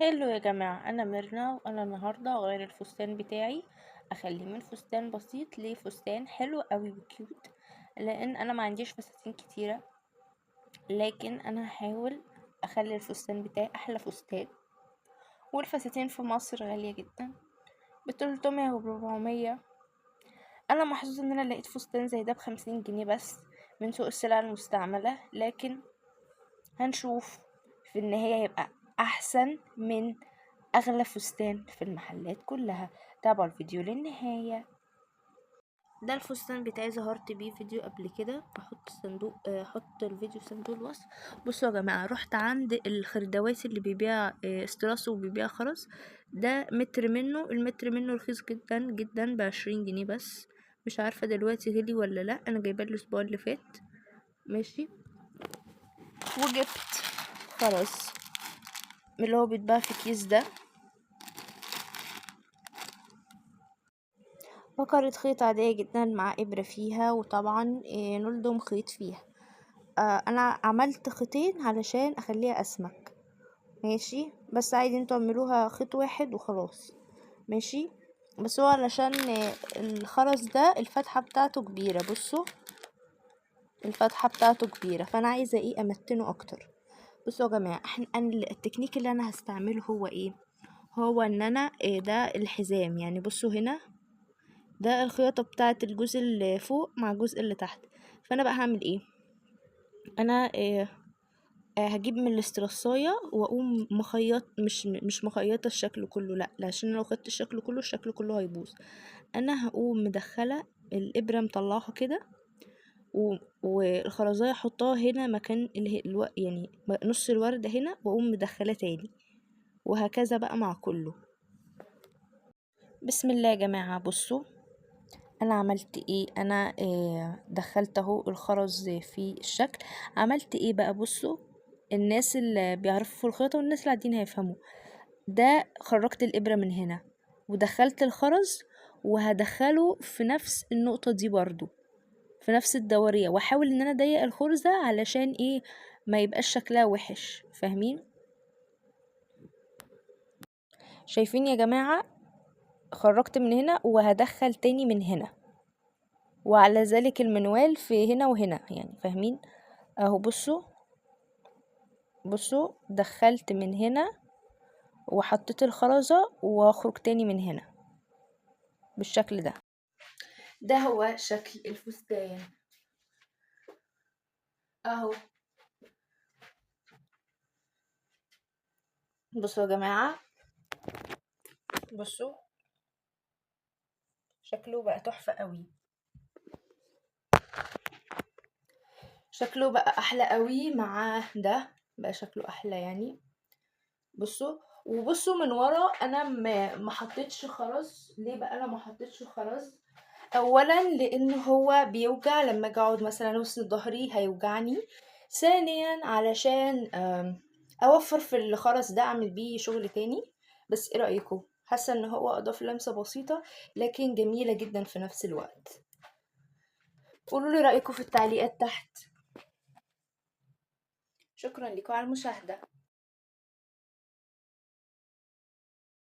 هلو يا جماعة، أنا ميرنا وأنا النهاردة هغير الفستان بتاعي، أخليه من فستان بسيط لفستان حلو قوي وكيوت. لأن أنا ما عنديش فساتين كتيرة، لكن أنا هحاول أخلي الفستان بتاعي أحلى فستان. والفساتين في مصر غالية جدا، ب300 و400. أنا محظوظة إن أنا لقيت فستان زي ده ب50 جنيه بس من سوق السلع المستعملة، لكن هنشوف في النهاية هيبقى أحسن من أغلى فستان في المحلات كلها. تابعوا الفيديو للنهاية. ده الفستان بتاعي، ظهرت بيه فيديو قبل كده، بحط صندوق احط الفيديو في صندوق الوصف. بصوا يا جماعة، رحت عند الخردواسي اللي بيبيع استراسو وبيبيع خرز. ده المتر منه رخيص جدا جدا، ب20 جنيه بس. مش عارفة دلوقتي غلي ولا لا، انا جايباه الاسبوع اللي فات. ماشي. وجبت خرز من اللي هو بيتباع في كيس ده، فقرة خيط عادية جدا مع إبرة فيها، وطبعا نلضم خيط فيها. أنا عملت خيطين علشان أخليها أسمك. ماشي، بس عادي انتوا اعملوها خيط واحد وخلاص. ماشي. بس هو علشان الخرز ده الفتحة بتاعته كبيرة، بصوا الفتحة بتاعته كبيرة، فأنا عايزة ايه أمتنه أكتر. بصوا يا جماعة، أنا التكنيك اللي أنا هستعمله هو ايه؟ هو ان انا ده الحزام، يعني بصوا هنا ده الخياطة بتاعة الجزء اللي فوق مع الجزء اللي تحت. فانا بقى هعمل ايه؟ انا هجيب من الاسترساية واقوم مخيط، مش مخيطة الشكل كله، لا عشان لو خدت الشكل كله هيبوظ. انا هقوم مدخلة الابرة مطلعها كده، والخرزاية احطها هنا مكان يعني نص الوردة هنا، واقوم مدخلة تاني، وهكذا بقى مع كله. بسم الله يا جماعة. بصوا انا عملت ايه، انا دخلت اهو الخرز في الشكل. عملت ايه بقى؟ بصوا، الناس اللي بيعرفوا في الخياطة والناس اللي قاعدين هيفهموا. ده خرجت الابرة من هنا ودخلت الخرز، وهدخله في نفس النقطة دي برضو، في نفس الدورية، واحاول ان انا اضيق الخرزة علشان ايه؟ ما يبقاش شكلها وحش. فاهمين؟ شايفين يا جماعة؟ خرجت من هنا وهدخل تاني من هنا، وعلى ذلك المنوال في هنا وهنا، يعني فاهمين؟ اهو بصوا دخلت من هنا وحطيت الخرزة واخرج تاني من هنا بالشكل ده. ده هو شكل الفستان اهو. بصوا يا جماعة، بصوا شكله بقى تحفة قوي، شكله بقى احلى قوي مع ده، بقى شكله احلى يعني. بصوا، وبصوا من ورا انا ما حطيتش خرز. ليه بقى انا ما حطيتش خرز؟ اولا لان هو بيوجع، لما اجي اقعد مثلا وسط ظهري هيوجعني. ثانيا علشان اوفر في الخرز ده اعمل بيه شغل تاني. بس ايه رايكم؟ حاسه ان هو اضاف لمسه بسيطه لكن جميله جدا في نفس الوقت. قولوا لي رايكم في التعليقات تحت. شكرا لكم على المشاهده.